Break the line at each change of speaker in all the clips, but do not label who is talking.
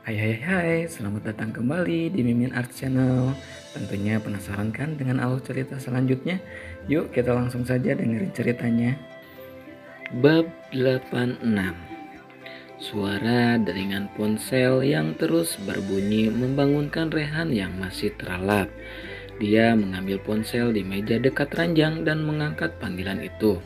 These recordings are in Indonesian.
Hai, selamat datang kembali di Mimin Art Channel. Tentunya penasaran kan dengan alur cerita selanjutnya? Yuk kita langsung saja dengerin ceritanya. Bab 86. Suara deringan ponsel yang terus berbunyi membangunkan Rehan yang masih terlelap. Dia mengambil ponsel di meja dekat ranjang dan mengangkat panggilan itu.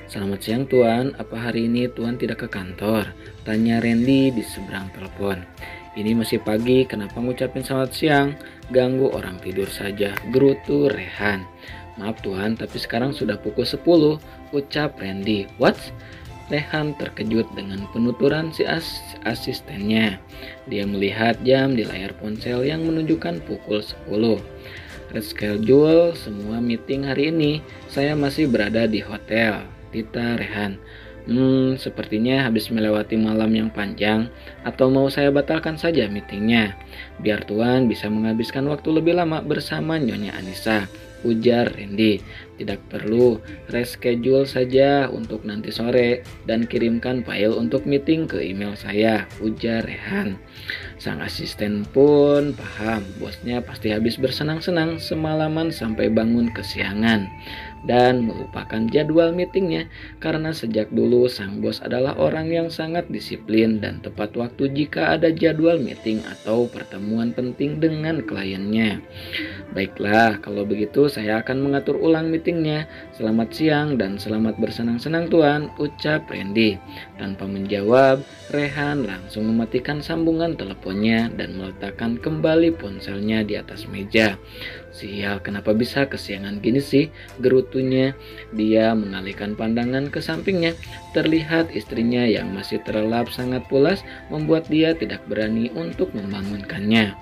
"Selamat siang Tuan, apa hari ini Tuan tidak ke kantor?" tanya Randy di seberang telepon. "Ini masih pagi, kenapa ngucapin selamat siang? Ganggu orang tidur saja," gerutu Rehan. "Maaf Tuan, tapi sekarang sudah pukul 10, ucap Randy. "What?" Rehan terkejut dengan penuturan si asistennya. Dia melihat jam di layar ponsel yang menunjukkan pukul 10. "Reschedule semua meeting hari ini. Saya masih berada di hotel," tita Rehan. Sepertinya habis melewati malam yang panjang. Atau mau saya batalkan saja meetingnya? Biar Tuan bisa menghabiskan waktu lebih lama bersama Nyonya Anissa," ujar Randy. "Tidak perlu, reschedule saja untuk nanti sore dan kirimkan file untuk meeting ke email saya," ujar Rehan. Sang asisten pun paham bosnya pasti habis bersenang-senang semalaman sampai bangun kesiangan dan melupakan jadwal meetingnya karena sejak dulu sang bos adalah orang yang sangat disiplin dan tepat waktu jika ada jadwal meeting atau pertemuan penting dengan kliennya. "Baiklah, kalau begitu saya akan mengatur ulang meetingnya. Selamat siang dan selamat bersenang-senang Tuan," ucap Randy. Tanpa menjawab, Rehan langsung mematikan sambungan teleponnya dan meletakkan kembali ponselnya di atas meja. "Sial, kenapa bisa kesiangan gini sih?" gerutunya. Dia mengalihkan pandangan ke sampingnya. Terlihat istrinya yang masih terlelap sangat pulas membuat dia tidak berani untuk membangunkannya.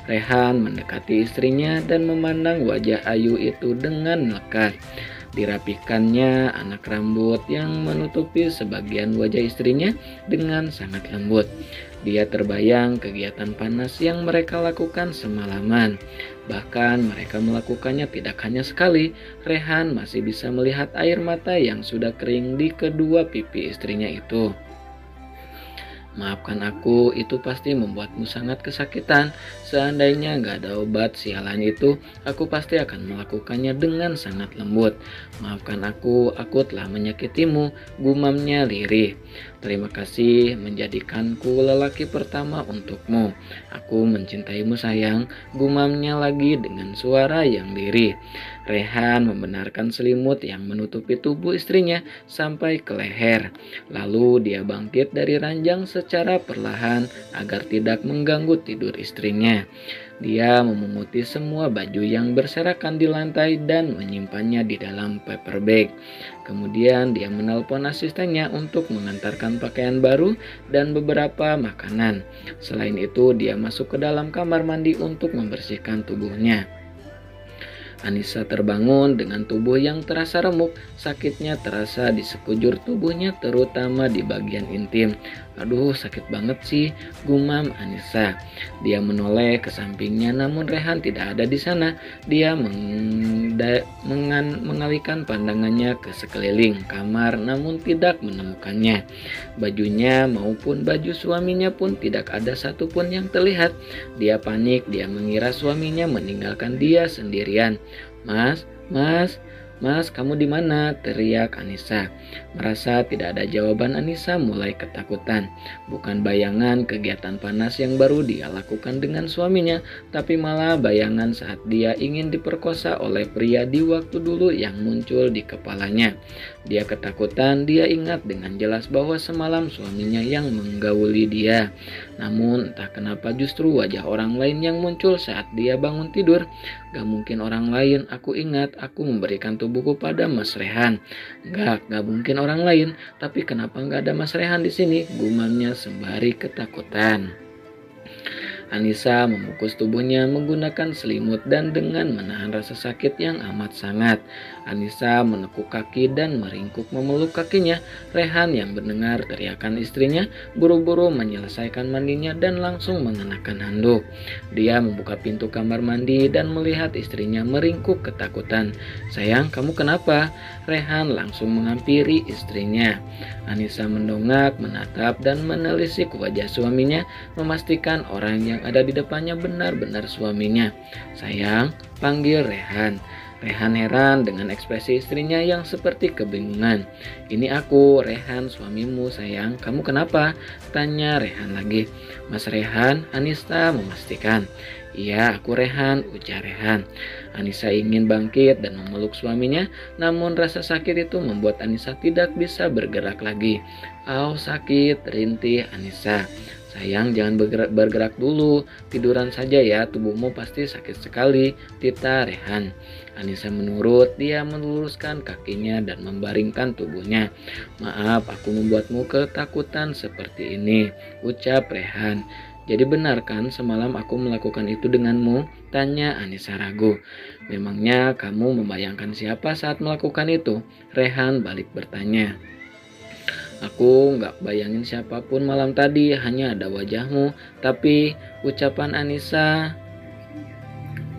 Rehan mendekati istrinya dan memandang wajah ayu itu dengan melekat. Dirapikannya anak rambut yang menutupi sebagian wajah istrinya dengan sangat lembut. Dia terbayang kegiatan panas yang mereka lakukan semalaman. Bahkan mereka melakukannya tidak hanya sekali. Rehan masih bisa melihat air mata yang sudah kering di kedua pipi istrinya itu. "Maafkan aku, itu pasti membuatmu sangat kesakitan. Seandainya nggak ada obat sialan itu, aku pasti akan melakukannya dengan sangat lembut. Maafkan aku telah menyakitimu," gumamnya lirih. "Terima kasih menjadikanku lelaki pertama untukmu. Aku mencintaimu sayang," gumamnya lagi dengan suara yang lirih. Rehan membenarkan selimut yang menutupi tubuh istrinya sampai ke leher. Lalu dia bangkit dari ranjang secara perlahan agar tidak mengganggu tidur istrinya. Dia memunguti semua baju yang berserakan di lantai dan menyimpannya di dalam paper bag. Kemudian dia menelpon asistennya untuk mengantarkan pakaian baru dan beberapa makanan. Selain itu, dia masuk ke dalam kamar mandi untuk membersihkan tubuhnya. Anissa terbangun dengan tubuh yang terasa remuk. Sakitnya terasa di sekujur tubuhnya, terutama di bagian intim. "Aduh, sakit banget sih," gumam Anissa. Dia menoleh ke sampingnya, namun Rehan tidak ada di sana. Dia mengalihkan pandangannya ke sekeliling kamar, namun tidak menemukannya. Bajunya maupun baju suaminya pun tidak ada satupun yang terlihat. Dia panik, dia mengira suaminya meninggalkan dia sendirian. "Mas, Mas, Mas, kamu di mana?" teriak Anissa. Merasa tidak ada jawaban, Anissa mulai ketakutan. Bukan bayangan kegiatan panas yang baru dia lakukan dengan suaminya, tapi malah bayangan saat dia ingin diperkosa oleh pria di waktu dulu yang muncul di kepalanya. Dia ketakutan, dia ingat dengan jelas bahwa semalam suaminya yang menggauli dia. Namun entah kenapa justru wajah orang lain yang muncul saat dia bangun tidur. "Gak mungkin orang lain, aku ingat aku memberikan tubuhku pada Mas Rehan." Gak mungkin orang lain. Tapi kenapa gak ada Mas Rehan di sini?" gumamnya sembari ketakutan. Anissa membungkus tubuhnya menggunakan selimut dan dengan menahan rasa sakit yang amat sangat. Anissa menekuk kaki dan meringkuk memeluk kakinya. Rehan yang mendengar teriakan istrinya buru-buru menyelesaikan mandinya dan langsung mengenakan handuk. Dia membuka pintu kamar mandi dan melihat istrinya meringkuk ketakutan. "Sayang, kamu kenapa?" Rehan langsung menghampiri istrinya. Anissa mendongak, menatap dan menelisik wajah suaminya, memastikan orang yang ada di depannya benar-benar suaminya. "Sayang," panggil Rehan. Rehan heran dengan ekspresi istrinya yang seperti kebingungan. "Ini aku, Rehan, suamimu sayang. Kamu kenapa?" tanya Rehan lagi. "Mas Rehan," Anissa memastikan. "Iya, aku Rehan," ujar Rehan. Anissa ingin bangkit dan memeluk suaminya, namun rasa sakit itu membuat Anissa tidak bisa bergerak lagi. "Au, sakit," rintih Anissa. "Sayang, jangan bergerak dulu, tiduran saja ya, tubuhmu pasti sakit sekali," tita Rehan. Anissa menurut, dia meluruskan kakinya dan membaringkan tubuhnya. "Maaf, aku membuatmu ketakutan seperti ini," ucap Rehan. "Jadi benar kan semalam aku melakukan itu denganmu?" tanya Anissa ragu. "Memangnya kamu membayangkan siapa saat melakukan itu?" Rehan balik bertanya. "Aku nggak bayangin siapapun malam tadi, hanya ada wajahmu." Tapi ucapan Anissa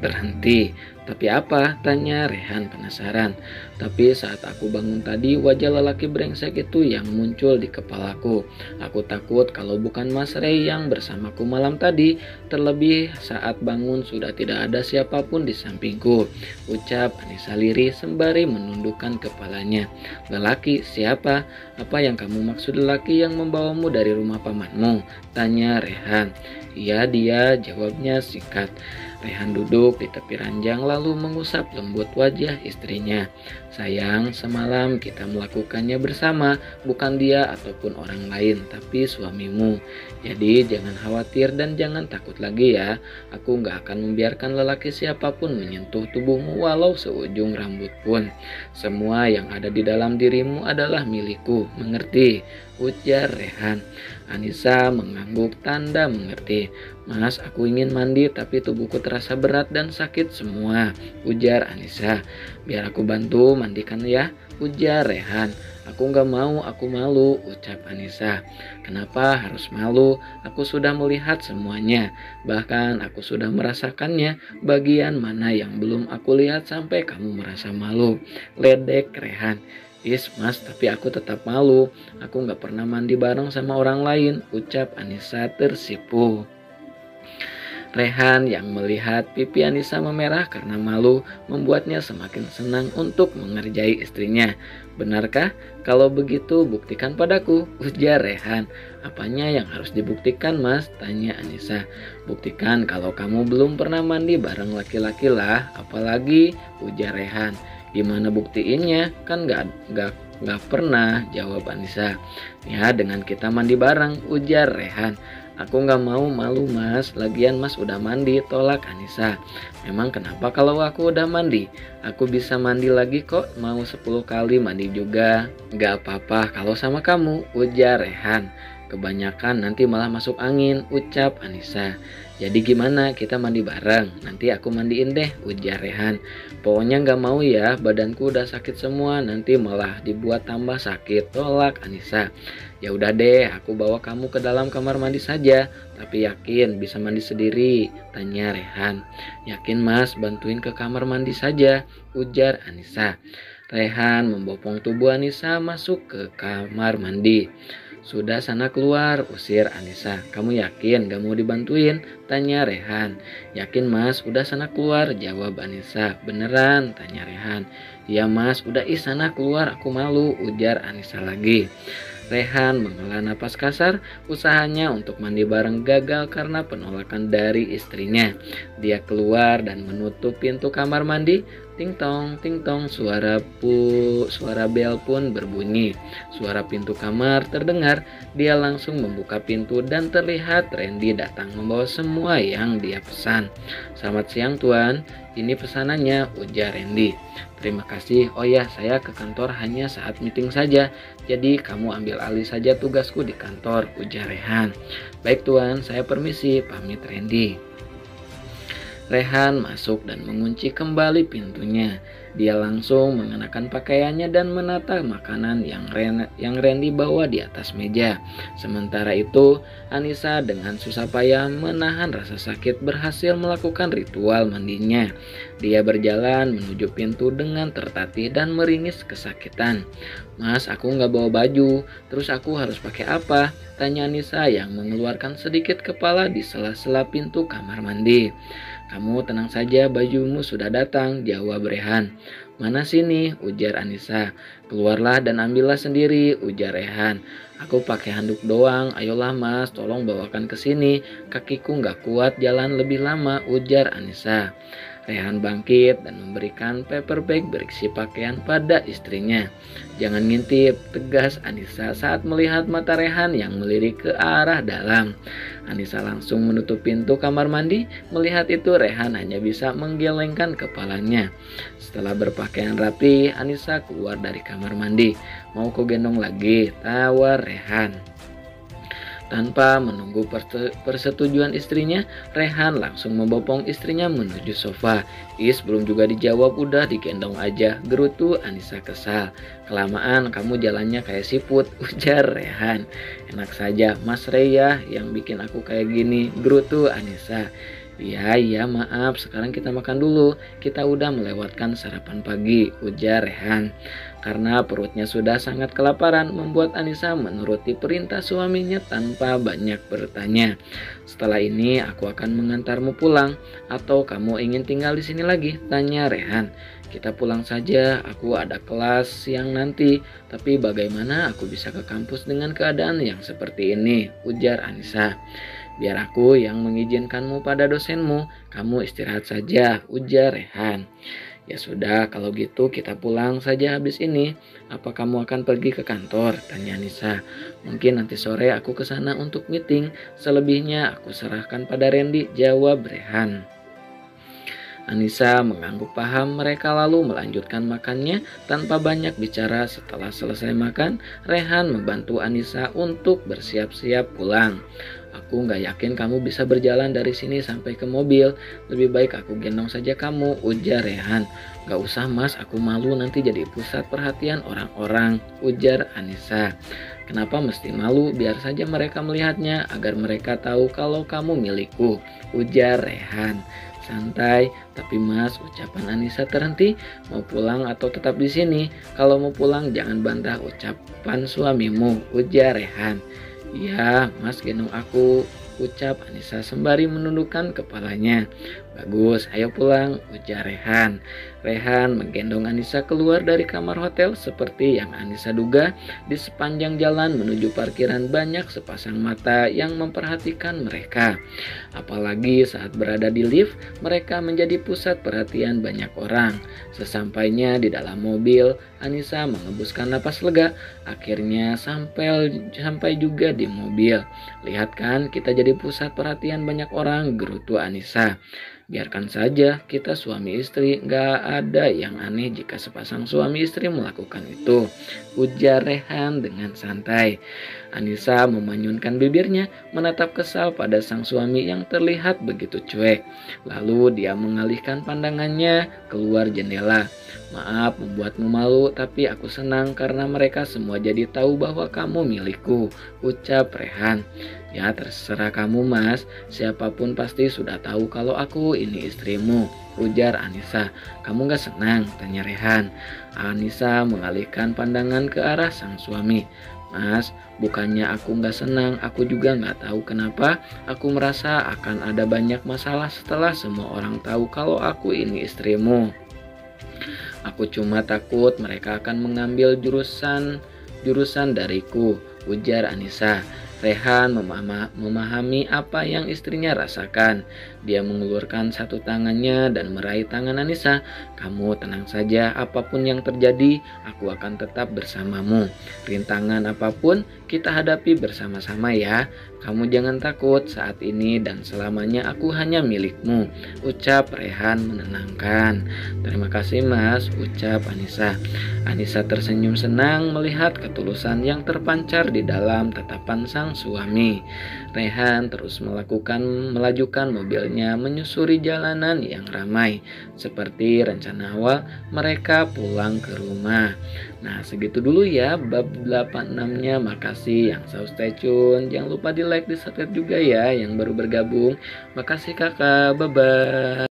berhenti. "Tapi apa?" tanya Rehan penasaran. "Tapi saat aku bangun tadi, wajah lelaki brengsek itu yang muncul di kepalaku. Aku takut kalau bukan Mas Ray yang bersamaku malam tadi. Terlebih saat bangun sudah tidak ada siapapun di sampingku," ucap Anissa lirih sembari menundukkan kepalanya. "Lelaki siapa? Apa yang kamu maksud lelaki yang membawamu dari rumah pamanmu?" tanya Rehan. "Iya dia," jawabnya singkat. Rehan duduk di tepi ranjang lalu mengusap lembut wajah istrinya. "Sayang, semalam kita melakukannya bersama, bukan dia ataupun orang lain, tapi suamimu. Jadi jangan khawatir dan jangan takut lagi ya. Aku gak akan membiarkan lelaki siapapun menyentuh tubuhmu walau seujung rambut pun. Semua yang ada di dalam dirimu adalah milikku, mengerti?" ujar Rehan. Anissa mengangguk tanda mengerti. "Mas, aku ingin mandi tapi tubuhku terasa berat dan sakit semua," ujar Anissa. "Biar aku bantu mandikan ya," ujar Rehan. "Aku gak mau, aku malu," ucap Anissa. "Kenapa harus malu? Aku sudah melihat semuanya. Bahkan aku sudah merasakannya. Bagian mana yang belum aku lihat sampai kamu merasa malu?" ledek Rehan. "Is mas, tapi aku tetap malu. Aku gak pernah mandi bareng sama orang lain," ucap Anissa tersipu. Rehan yang melihat pipi Anissa memerah karena malu membuatnya semakin senang untuk mengerjai istrinya. "Benarkah? Kalau begitu buktikan padaku," ujar Rehan. "Apanya yang harus dibuktikan mas?" tanya Anissa. "Buktikan kalau kamu belum pernah mandi bareng laki-laki lah, apalagi," ujar Rehan. "Gimana buktiinnya? Kan gak pernah," jawab Anissa. "Ya dengan kita mandi bareng," ujar Rehan. "Aku gak mau, malu mas, lagian mas udah mandi," tolak Anissa. "Memang kenapa kalau aku udah mandi? Aku bisa mandi lagi kok, mau 10 kali mandi juga." "Gak apa-apa kalau sama kamu," ujar Rehan. "Kebanyakan nanti malah masuk angin," ucap Anissa. "Jadi gimana, kita mandi bareng? Nanti aku mandiin deh," ujar Rehan. "Pokoknya gak mau ya, badanku udah sakit semua, nanti malah dibuat tambah sakit," tolak Anissa. "Ya udah deh, aku bawa kamu ke dalam kamar mandi saja, tapi yakin bisa mandi sendiri?" tanya Rehan. "Yakin mas, bantuin ke kamar mandi saja," ujar Anissa. Rehan membopong tubuh Anissa masuk ke kamar mandi. "Sudah sana keluar," usir Anissa. "Kamu yakin gak mau dibantuin?" tanya Rehan. "Yakin mas, udah sana keluar," jawab Anissa. "Beneran?" tanya Rehan. "Iya mas, udah sana keluar, aku malu," ujar Anissa lagi. Rehan menghela napas kasar. Usahanya untuk mandi bareng gagal karena penolakan dari istrinya. Dia keluar dan menutup pintu kamar mandi. ting tong, suara bel pun berbunyi. Suara pintu kamar terdengar. Dia langsung membuka pintu dan terlihat Randy datang membawa semua yang dia pesan. "Selamat siang Tuan, ini pesanannya," ujar Randy. "Terima kasih. Oh ya, saya ke kantor hanya saat meeting saja. Jadi kamu ambil alih saja tugasku di kantor," ujar Rehan. "Baik Tuan, saya permisi," pamit Randy. Rehan masuk dan mengunci kembali pintunya. Dia langsung mengenakan pakaiannya dan menata makanan yang Randy bawa di atas meja. Sementara itu, Anissa dengan susah payah menahan rasa sakit berhasil melakukan ritual mandinya. Dia berjalan menuju pintu dengan tertatih dan meringis kesakitan. "Mas, aku nggak bawa baju, terus aku harus pakai apa?" tanya Anissa yang mengeluarkan sedikit kepala di sela-sela pintu kamar mandi. "Kamu tenang saja, bajumu sudah datang," jawab Rehan. "Mana sini?" ujar Anissa. "Keluarlah dan ambillah sendiri," ujar Rehan. "Aku pakai handuk doang, ayolah Mas, tolong bawakan ke sini. Kakiku nggak kuat jalan lebih lama," ujar Anissa. Rehan bangkit dan memberikan paper bag berisi pakaian pada istrinya. "Jangan ngintip," tegas Anissa saat melihat mata Rehan yang melirik ke arah dalam. Anissa langsung menutup pintu kamar mandi. Melihat itu, Rehan hanya bisa menggelengkan kepalanya. Setelah berpakaian rapi, Anissa keluar dari kamar mandi. "Mau ku gendong lagi?" tawar Rehan. Tanpa menunggu persetujuan istrinya, Rehan langsung membopong istrinya menuju sofa. "Is, belum juga dijawab udah digendong aja," gerutu Anissa kesal. "Kelamaan kamu jalannya kayak siput," ujar Rehan. "Enak saja Mas Reya yang bikin aku kayak gini," gerutu Anissa. Iya, maaf, sekarang kita makan dulu. Kita udah melewatkan sarapan pagi," ujar Rehan. Karena perutnya sudah sangat kelaparan, membuat Anissa menuruti perintah suaminya tanpa banyak bertanya. "Setelah ini aku akan mengantarmu pulang, atau kamu ingin tinggal di sini lagi?" tanya Rehan. "Kita pulang saja, aku ada kelas siang nanti. Tapi bagaimana aku bisa ke kampus dengan keadaan yang seperti ini?" ujar Anissa. "Biar aku yang mengizinkanmu pada dosenmu, kamu istirahat saja," ujar Rehan. "Ya sudah, kalau gitu kita pulang saja habis ini. Apa kamu akan pergi ke kantor?" tanya Anissa. "Mungkin nanti sore aku ke sana untuk meeting. Selebihnya aku serahkan pada Randy," jawab Rehan. Anissa mengangguk paham. Mereka lalu melanjutkan makannya tanpa banyak bicara. Setelah selesai makan, Rehan membantu Anissa untuk bersiap-siap pulang. "Aku nggak yakin kamu bisa berjalan dari sini sampai ke mobil. Lebih baik aku gendong saja kamu," ujar Rehan. "Nggak usah Mas, aku malu nanti jadi pusat perhatian orang-orang," ujar Anissa. "Kenapa mesti malu? Biar saja mereka melihatnya agar mereka tahu kalau kamu milikku," ujar Rehan. "Santai, tapi Mas," ucapan Anissa terhenti. "Mau pulang atau tetap di sini? Kalau mau pulang jangan bantah ucapan suamimu," ujar Rehan. "Iya, Mas gendong aku," ucap Anissa sembari menundukkan kepalanya. "Bagus, ayo pulang," ujar Rehan. Rehan menggendong Anissa keluar dari kamar hotel. Seperti yang Anissa duga, di sepanjang jalan menuju parkiran banyak sepasang mata yang memperhatikan mereka. Apalagi saat berada di lift, mereka menjadi pusat perhatian banyak orang. Sesampainya di dalam mobil, Anissa menghembuskan napas lega. Akhirnya sampai juga di mobil. "Lihat kan, kita jadi pusat perhatian banyak orang," gerutu Anissa. "Biarkan saja, kita suami istri, gak ada yang aneh jika sepasang suami istri melakukan itu," ujar Rehan dengan santai. Anissa memanyunkan bibirnya, menatap kesal pada sang suami yang terlihat begitu cuek. Lalu dia mengalihkan pandangannya keluar jendela. "Maaf membuatmu malu, tapi aku senang karena mereka semua jadi tahu bahwa kamu milikku," ucap Rehan. "Ya terserah kamu Mas, siapapun pasti sudah tahu kalau aku ini istrimu," ujar Anissa. "Kamu gak senang?" tanya Rehan. Anissa mengalihkan pandangan ke arah sang suami. "Mas, bukannya aku gak senang, aku juga gak tahu kenapa. Aku merasa akan ada banyak masalah setelah semua orang tahu kalau aku ini istrimu. Aku cuma takut mereka akan mengambil jurusan dariku," ujar Anissa. Rehan memahami apa yang istrinya rasakan. Dia mengulurkan satu tangannya dan meraih tangan Anissa. Kamu tenang saja, apapun yang terjadi, aku akan tetap bersamamu. Rintangan apapun kita hadapi bersama-sama ya. Kamu jangan takut, saat ini dan selamanya aku hanya milikmu. Ucap Rehan menenangkan. Terima kasih mas, ucap Anissa. Anissa tersenyum senang melihat ketulusan yang terpancar di dalam tatapan sang suami. Rehan terus melajukan mobilnya menyusuri jalanan yang ramai. Seperti rencana awal, mereka pulang ke rumah. Nah, segitu dulu ya bab 86-nya. Makasih yang selalu stay tune. Jangan lupa di like, di subscribe juga ya yang baru bergabung. Makasih kakak, bye-bye.